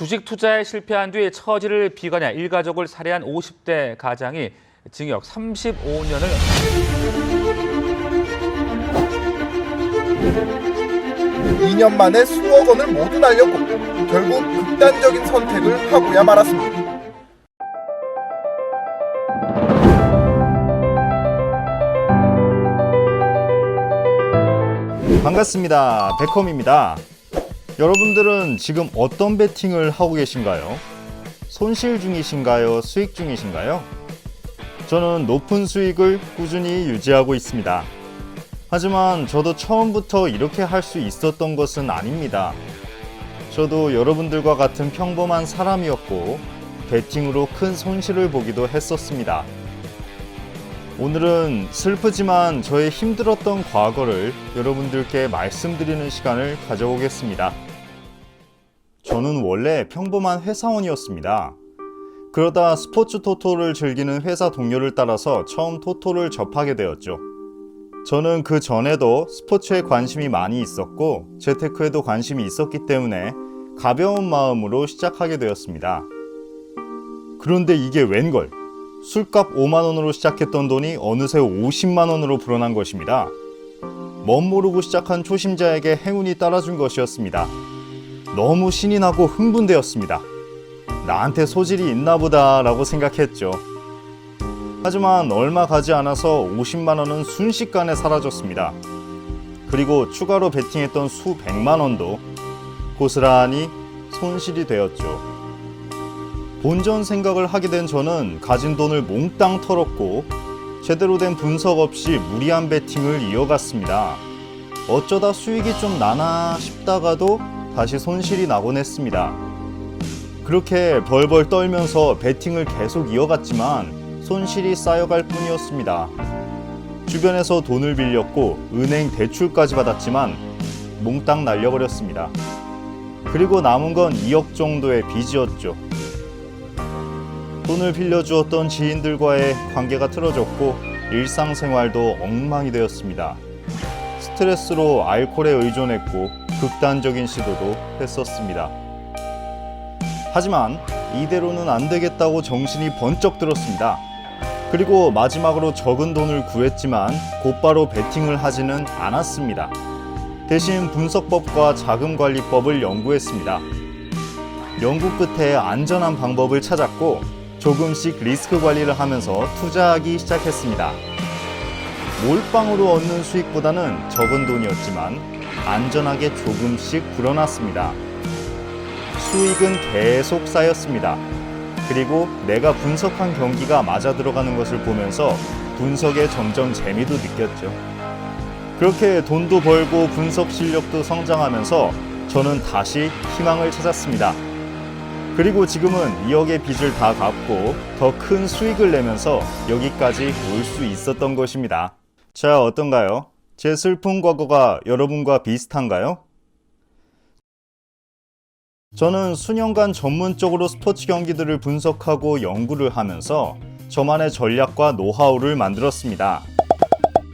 주식 투자에 실패한 뒤 처지를 비관해 일가족을 살해한 50대 가장이 징역 35년을 2년 만에 수억 원을 모두 날렸고 결국 극단적인 선택을 하고야 말았습니다. 반갑습니다. 베컴입니다. 여러분들은 지금 어떤 베팅을 하고 계신가요? 손실 중이신가요? 수익 중이신가요? 저는 높은 수익을 꾸준히 유지하고 있습니다. 하지만 저도 처음부터 이렇게 할 수 있었던 것은 아닙니다. 저도 여러분들과 같은 평범한 사람이었고 베팅으로 큰 손실을 보기도 했었습니다. 오늘은 슬프지만 저의 힘들었던 과거를 여러분들께 말씀드리는 시간을 가져보겠습니다. 저는 원래 평범한 회사원이었습니다. 그러다 스포츠 토토를 즐기는 회사 동료를 따라서 처음 토토를 접하게 되었죠. 저는 그 전에도 스포츠에 관심이 많이 있었고 재테크에도 관심이 있었기 때문에 가벼운 마음으로 시작하게 되었습니다. 그런데 이게 웬걸? 술값 5만원으로 시작했던 돈이 어느새 50만원으로 불어난 것입니다. 멋모르고 시작한 초심자에게 행운이 따라준 것이었습니다. 너무 신이 나고 흥분되었습니다. 나한테 소질이 있나 보다 라고 생각했죠. 하지만 얼마 가지 않아서 50만원은 순식간에 사라졌습니다. 그리고 추가로 베팅했던 수백만원도 고스란히 손실이 되었죠. 본전 생각을 하게 된 저는 가진 돈을 몽땅 털었고 제대로 된 분석 없이 무리한 베팅을 이어갔습니다. 어쩌다 수익이 좀 나나 싶다가도 다시 손실이 나곤 했습니다. 그렇게 벌벌 떨면서 베팅을 계속 이어갔지만 손실이 쌓여갈 뿐이었습니다. 주변에서 돈을 빌렸고 은행 대출까지 받았지만 몽땅 날려버렸습니다. 그리고 남은 건 2억 정도의 빚이었죠. 돈을 빌려주었던 지인들과의 관계가 틀어졌고 일상생활도 엉망이 되었습니다. 스트레스로 알코올에 의존했고 극단적인 시도도 했었습니다. 하지만 이대로는 안 되겠다고 정신이 번쩍 들었습니다. 그리고 마지막으로 적은 돈을 구했지만 곧바로 베팅을 하지는 않았습니다. 대신 분석법과 자금관리법을 연구했습니다. 연구 끝에 안전한 방법을 찾았고 조금씩 리스크 관리를 하면서 투자하기 시작했습니다. 몰빵으로 얻는 수익보다는 적은 돈이었지만 안전하게 조금씩 불어났습니다. 수익은 계속 쌓였습니다. 그리고 내가 분석한 경기가 맞아 들어가는 것을 보면서 분석에 점점 재미도 느꼈죠. 그렇게 돈도 벌고 분석 실력도 성장하면서 저는 다시 희망을 찾았습니다. 그리고 지금은 2억의 빚을 다 갚고 더 큰 수익을 내면서 여기까지 올 수 있었던 것입니다. 자, 어떤가요? 제 슬픈 과거가 여러분과 비슷한가요? 저는 수년간 전문적으로 스포츠 경기들을 분석하고 연구를 하면서 저만의 전략과 노하우를 만들었습니다.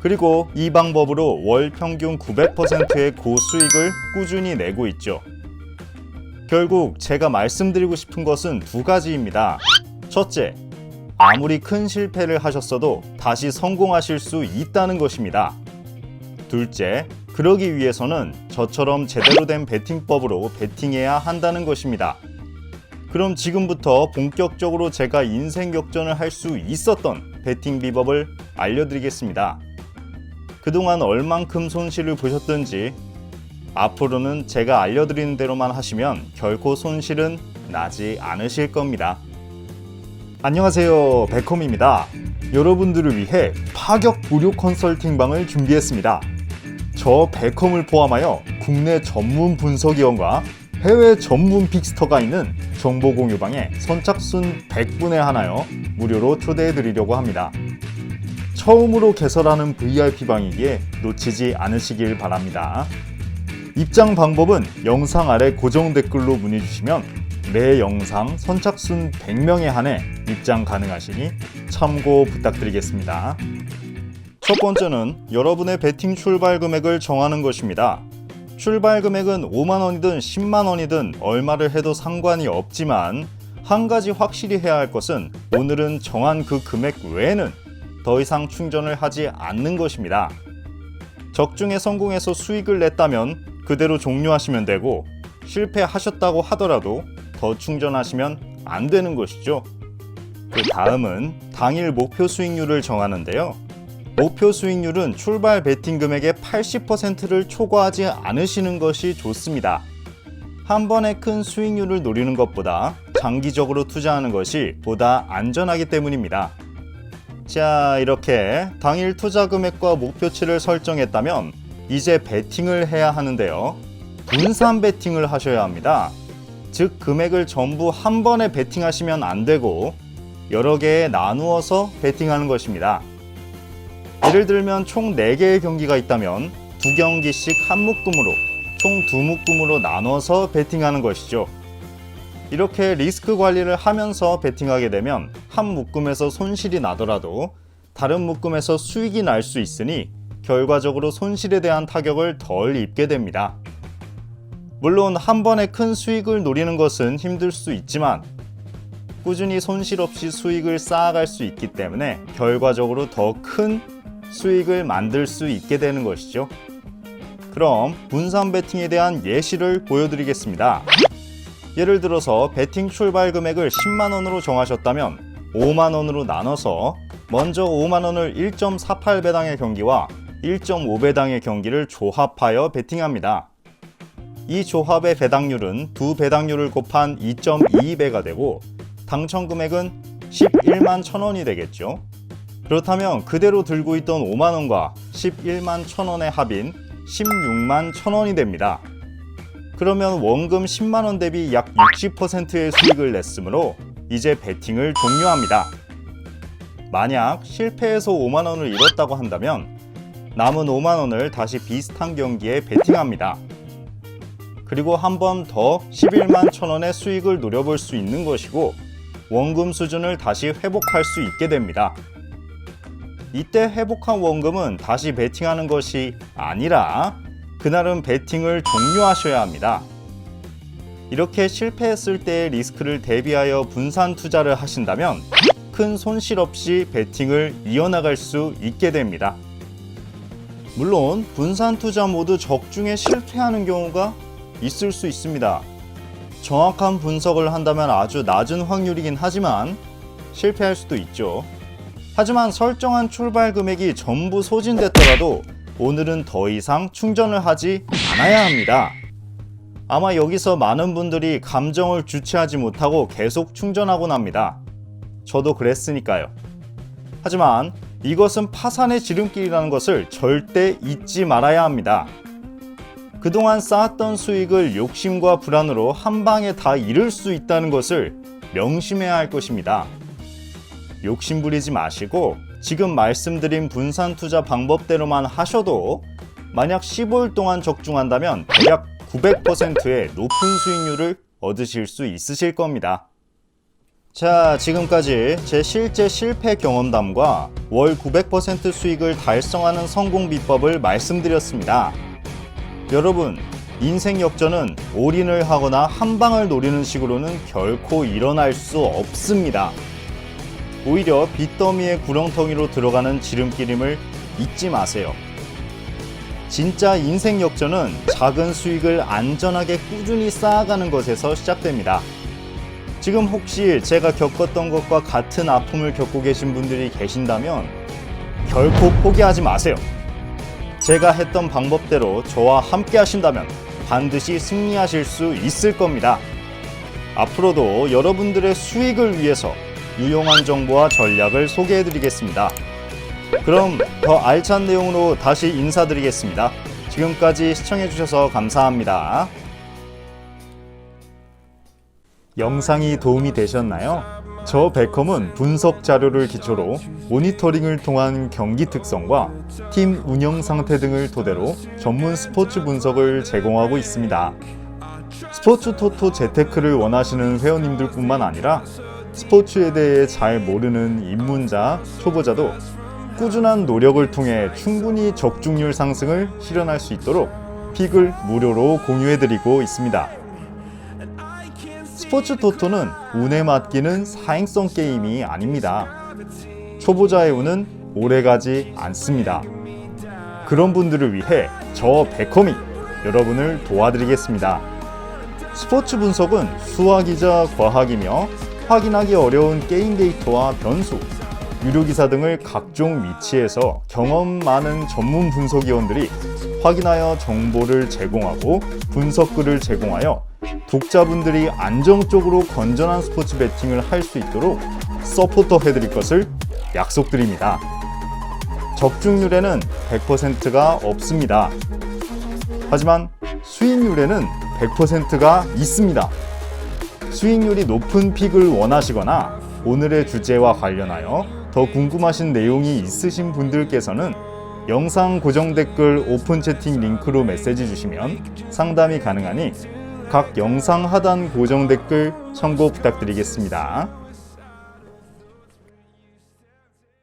그리고 이 방법으로 월 평균 900%의 고수익을 꾸준히 내고 있죠. 결국 제가 말씀드리고 싶은 것은 두 가지입니다. 첫째, 아무리 큰 실패를 하셨어도 다시 성공하실 수 있다는 것입니다. 둘째, 그러기 위해서는 저처럼 제대로 된 베팅법으로 베팅해야 한다는 것입니다. 그럼 지금부터 본격적으로 제가 인생 역전을 할 수 있었던 베팅 비법을 알려드리겠습니다. 그동안 얼만큼 손실을 보셨든지 앞으로는 제가 알려드리는 대로만 하시면 결코 손실은 나지 않으실 겁니다. 안녕하세요, 베컴입니다. 여러분들을 위해 파격 무료 컨설팅방을 준비했습니다. 저 베컴을 포함하여 국내 전문 분석위원과 해외 전문 빅스터가 있는 정보 공유방에 선착순 100분에 한하여 무료로 초대해 드리려고 합니다. 처음으로 개설하는 VIP방이기에 놓치지 않으시길 바랍니다. 입장 방법은 영상 아래 고정 댓글로 문의 주시면 매 영상 선착순 100명에 한해 입장 가능하시니 참고 부탁드리겠습니다. 첫 번째는 여러분의 베팅 출발 금액을 정하는 것입니다. 출발 금액은 5만 원이든 10만 원이든 얼마를 해도 상관이 없지만 한 가지 확실히 해야 할 것은 오늘은 정한 그 금액 외에는 더 이상 충전을 하지 않는 것입니다. 적중에 성공해서 수익을 냈다면 그대로 종료하시면 되고 실패하셨다고 하더라도 더 충전하시면 안 되는 것이죠. 그 다음은 당일 목표 수익률을 정하는데요. 목표 수익률은 출발 베팅 금액의 80%를 초과하지 않으시는 것이 좋습니다. 한 번에 큰 수익률을 노리는 것보다 장기적으로 투자하는 것이 보다 안전하기 때문입니다. 자, 이렇게 당일 투자 금액과 목표치를 설정했다면 이제 베팅을 해야 하는데요. 분산 베팅을 하셔야 합니다. 즉 금액을 전부 한 번에 베팅하시면 안 되고 여러 개에 나누어서 베팅하는 것입니다. 예를 들면 총 4개의 경기가 있다면 2경기씩 한 묶음으로 총 2묶음으로 나눠서 베팅하는 것이죠. 이렇게 리스크 관리를 하면서 베팅하게 되면 한 묶음에서 손실이 나더라도 다른 묶음에서 수익이 날 수 있으니 결과적으로 손실에 대한 타격을 덜 입게 됩니다. 물론 한 번에 큰 수익을 노리는 것은 힘들 수 있지만 꾸준히 손실 없이 수익을 쌓아갈 수 있기 때문에 결과적으로 더 큰 수익을 만들 수 있게 되는 것이죠. 그럼 분산 베팅에 대한 예시를 보여드리겠습니다. 예를 들어서 베팅 출발 금액을 10만 원으로 정하셨다면 5만 원으로 나눠서 먼저 5만 원을 1.48배당의 경기와 1.5배당의 경기를 조합하여 베팅합니다. 이 조합의 배당률은 두 배당률을 곱한 2.22배가 되고 당첨 금액은 11만 1,000원이 되겠죠. 그렇다면 그대로 들고 있던 5만 원과 11만 1,000원의 합인 16만 1,000원이 됩니다. 그러면 원금 10만 원 대비 약 60%의 수익을 냈으므로 이제 베팅을 종료합니다. 만약 실패해서 5만 원을 잃었다고 한다면 남은 5만 원을 다시 비슷한 경기에 베팅합니다. 그리고 한 번 더 11만 1,000원의 수익을 노려볼 수 있는 것이고 원금 수준을 다시 회복할 수 있게 됩니다. 이때 회복한 원금은 다시 베팅하는 것이 아니라 그날은 베팅을 종료하셔야 합니다. 이렇게 실패했을 때의 리스크를 대비하여 분산 투자를 하신다면 큰 손실 없이 베팅을 이어나갈 수 있게 됩니다. 물론 분산 투자 모두 적중에 실패하는 경우가 있을 수 있습니다. 정확한 분석을 한다면 아주 낮은 확률이긴 하지만 실패할 수도 있죠. 하지만 설정한 출발 금액이 전부 소진됐더라도 오늘은 더 이상 충전을 하지 않아야 합니다. 아마 여기서 많은 분들이 감정을 주체하지 못하고 계속 충전하곤 합니다. 저도 그랬으니까요. 하지만 이것은 파산의 지름길이라는 것을 절대 잊지 말아야 합니다. 그동안 쌓았던 수익을 욕심과 불안으로 한 방에 다 잃을 수 있다는 것을 명심해야 할 것입니다. 욕심 부리지 마시고 지금 말씀드린 분산 투자 방법대로만 하셔도 만약 15일 동안 적중한다면 대략 900%의 높은 수익률을 얻으실 수 있으실 겁니다. 자, 지금까지 제 실제 실패 경험담과 월 900% 수익을 달성하는 성공 비법을 말씀드렸습니다. 여러분, 인생 역전은 올인을 하거나 한 방을 노리는 식으로는 결코 일어날 수 없습니다. 오히려 빚더미의 구렁텅이로 들어가는 지름길임을 잊지 마세요. 진짜 인생 역전은 작은 수익을 안전하게 꾸준히 쌓아가는 것에서 시작됩니다. 지금 혹시 제가 겪었던 것과 같은 아픔을 겪고 계신 분들이 계신다면 결코 포기하지 마세요. 제가 했던 방법대로 저와 함께 하신다면 반드시 승리하실 수 있을 겁니다. 앞으로도 여러분들의 수익을 위해서 유용한 정보와 전략을 소개해 드리겠습니다. 그럼 더 알찬 내용으로 다시 인사드리겠습니다. 지금까지 시청해 주셔서 감사합니다. 영상이 도움이 되셨나요? 저 베컴은 분석 자료를 기초로 모니터링을 통한 경기 특성과 팀 운영 상태 등을 토대로 전문 스포츠 분석을 제공하고 있습니다. 스포츠 토토 재테크를 원하시는 회원님들 뿐만 아니라 스포츠에 대해 잘 모르는 입문자, 초보자도 꾸준한 노력을 통해 충분히 적중률 상승을 실현할 수 있도록 픽을 무료로 공유해드리고 있습니다. 스포츠 토토는 운에 맡기는 사행성 게임이 아닙니다. 초보자의 운은 오래가지 않습니다. 그런 분들을 위해 저 베컴이 여러분을 도와드리겠습니다. 스포츠 분석은 수학이자 과학이며 확인하기 어려운 게임 데이터와 변수, 유료 기사 등을 각종 위치에서 경험 많은 전문 분석위원들이 확인하여 정보를 제공하고 분석글을 제공하여 독자분들이 안정적으로 건전한 스포츠 베팅을 할 수 있도록 서포터 해드릴 것을 약속드립니다. 적중률에는 100%가 없습니다. 하지만 수익률에는 100%가 있습니다. 수익률이 높은 픽을 원하시거나 오늘의 주제와 관련하여 더 궁금하신 내용이 있으신 분들께서는 영상 고정 댓글 오픈 채팅 링크로 메시지 주시면 상담이 가능하니 각 영상 하단 고정 댓글 참고 부탁드리겠습니다.